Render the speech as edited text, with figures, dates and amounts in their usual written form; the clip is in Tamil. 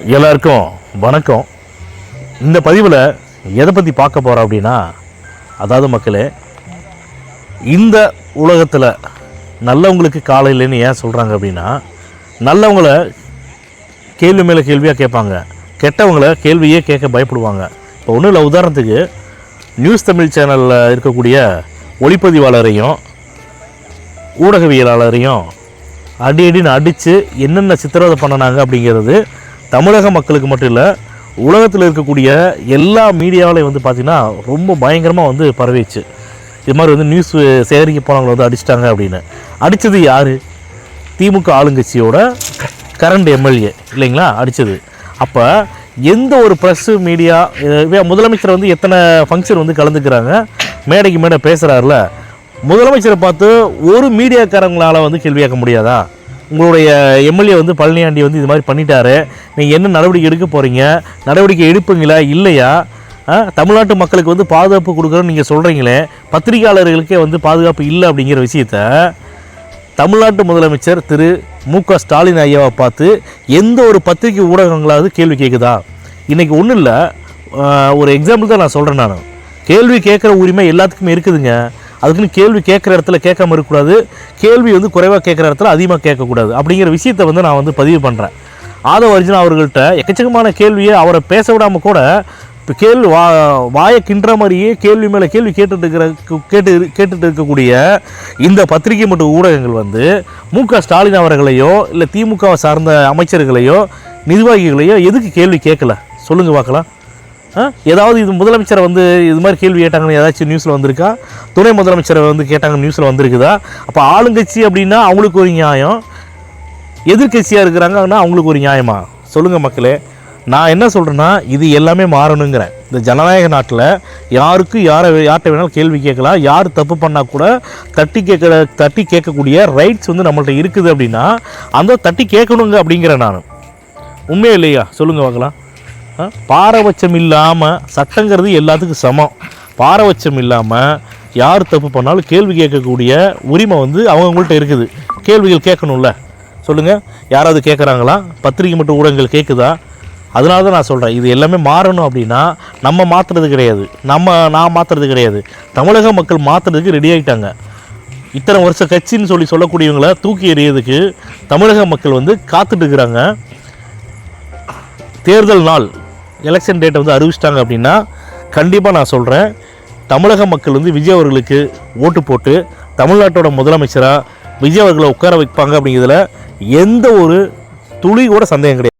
எல்லாருக்கும் வணக்கம். இந்த பதிவில் எதை பற்றி பார்க்க போகிறோம் அப்படின்னா, அதாவது மக்களே, இந்த உலகத்தில் நல்லவங்களுக்கு காலம் இல்லைன்னு ஏன் சொல்கிறாங்க அப்படின்னா, நல்லவங்கள கேள்வி மேலே கேள்வியாக கேட்பாங்க, கெட்டவங்கள கேள்வியே கேட்க பயப்படுவாங்க. இப்போ ஒன்றும் இல்லை, உதாரணத்துக்கு நியூஸ் தமிழ் சேனலில் இருக்கக்கூடிய ஒளிப்பதிவாளரையும் ஊடகவியலாளரையும் அடின்னு அடித்து என்னென்ன சித்திரவதை பண்ணினாங்க அப்படிங்கிறது தமிழக மக்களுக்கு மட்டும் இல்லை, உலகத்தில் இருக்கக்கூடிய எல்லா மீடியாவிலையும் பார்த்திங்கன்னா ரொம்ப பயங்கரமாக பரவிச்சு. இது மாதிரி நியூஸ் சேகரிக்க போனவங்களை அடிச்சிட்டாங்க அப்படின்னு. அடித்தது யார்? திமுக ஆளுங்கட்சியோட கரண்ட் எம்எல்ஏ இல்லைங்களா அடித்தது. அப்போ எந்த ஒரு ப்ரெஸ்ஸு மீடியா, முதலமைச்சர் எத்தனை ஃபங்க்ஷன் கலந்துக்கிறாங்க, மேடைக்கு மேடை பேசுகிறாருல, முதலமைச்சரை பார்த்து ஒரு மீடியாக்காரங்களால் கேள்வி கேட்க முடியாதா? உங்களுடைய எம்எல்ஏ பழனியாண்டி இது மாதிரி பண்ணிட்டாரு, நீங்கள் என்ன நடவடிக்கை எடுக்க போகிறீங்க, நடவடிக்கை எடுப்பீங்களா இல்லையா? தமிழ்நாட்டு மக்களுக்கு பாதுகாப்பு கொடுக்குறோன்னு நீங்கள் சொல்கிறீங்களே, பத்திரிகையாளர்களுக்கே பாதுகாப்பு இல்லை அப்படிங்கிற விஷயத்த தமிழ்நாட்டு முதலமைச்சர் திரு மு.க. ஸ்டாலின் ஐயாவை பார்த்து எந்த ஒரு பத்திரிகை ஊடகங்களாவது கேள்வி கேட்குதா? இன்றைக்கி ஒன்றும் இல்லை, ஒரு எக்ஸாம்பிள் தான் நான் சொல்கிறேன். நான் கேள்வி கேட்குற உரிமை எல்லாத்துக்குமே இருக்குதுங்க. அதுக்குன்னு கேள்வி கேட்குற இடத்துல கேட்காம இருக்கக்கூடாது, கேள்வி குறைவாக கேட்குற இடத்துல அதிகமாக கேட்கக்கூடாது அப்படிங்கிற விஷயத்தை நான் பதிவு பண்ணுறேன். ஆதவ அர்ஜுனா அவர்கள்ட்ட எக்கச்சக்கமான கேள்வியை அவரை பேச விடாமல் கூட இப்போ வாயை கிண்டுற மாதிரியே கேள்வி மேலே கேள்வி கேட்டுட்டு இருக்கக்கூடிய இந்த பத்திரிகை மற்றும் ஊடகங்கள் மு.க. ஸ்டாலின் அவர்களையோ இல்லை திமுகவை சார்ந்த அமைச்சர்களையோ நிர்வாகிகளையோ எதுக்கு கேள்வி கேட்கல சொல்லுங்கள் பார்க்கலாம். ஏதாவது இது முதலமைச்சரை இது மாதிரி கேள்வி கேட்டாங்கன்னு ஏதாச்சும் நியூஸில் வந்திருக்கா? துணை முதலமைச்சரை கேட்டாங்க நியூஸில் வந்திருக்குதா? அப்போ ஆளுங்கட்சி அப்படின்னா அவங்களுக்கு ஒரு நியாயம், எதிர்கட்சியாக இருக்கிறாங்கன்னா அவங்களுக்கு ஒரு நியாயமா? சொல்லுங்கள் மக்களே. நான் என்ன சொல்கிறேன்னா, இது எல்லாமே மாறணுங்கிறேன். இந்த ஜனநாயக நாட்டில் யாருக்கும் யார்கிட்ட வேணாலும் கேள்வி கேட்கலாம். யார் தப்பு பண்ணால் கூட தட்டி கேட்கக்கூடிய ரைட்ஸ் நம்மள்ட்ட இருக்குது அப்படின்னா அந்த தட்டி கேட்கணுங்க அப்படிங்கிறேன் நான். உண்மையே இல்லையா? சொல்லுங்கள் பார்க்கலாம். பாரபட்சம் இல்லாமல், சட்டங்கிறது எல்லாத்துக்கும் சமம், பாரபட்சம் இல்லாமல் யார் தப்பு பண்ணாலும் கேள்வி கேட்கக்கூடிய உரிமை அவங்கள்ட்ட இருக்குது. கேள்விகள் கேட்கணும்ல, சொல்லுங்கள். யாராவது கேட்குறாங்களா? பத்திரிகை மற்றும் ஊடகங்கள் கேட்குதா? அதனால தான் நான் சொல்கிறேன், இது எல்லாமே மாறணும் அப்படின்னா நம்ம மாற்றுறது கிடையாது, நான் மாற்றுறது கிடையாது, தமிழக மக்கள் மாற்றுறதுக்கு ரெடி ஆகிட்டாங்க. இத்தனை வருஷ கட்சின்னு சொல்லக்கூடியவங்களை தூக்கி எறியதுக்கு தமிழக மக்கள் காத்துட்டு இருக்கிறாங்க. தேர்தல் நாள் எலெக்ஷன் டேட்டை அறிவிச்சிட்டாங்க அப்படின்னா கண்டிப்பாக நான் சொல்கிறேன், தமிழக மக்கள் விஜய் அவர்களுக்கு ஓட்டு போட்டு தமிழ்நாட்டோட முதலமைச்சராக விஜய் அவர்களை உட்கார வைப்பாங்க அப்படிங்கிறதுல எந்த ஒரு துளி கூட சந்தேகம் கிடையாது.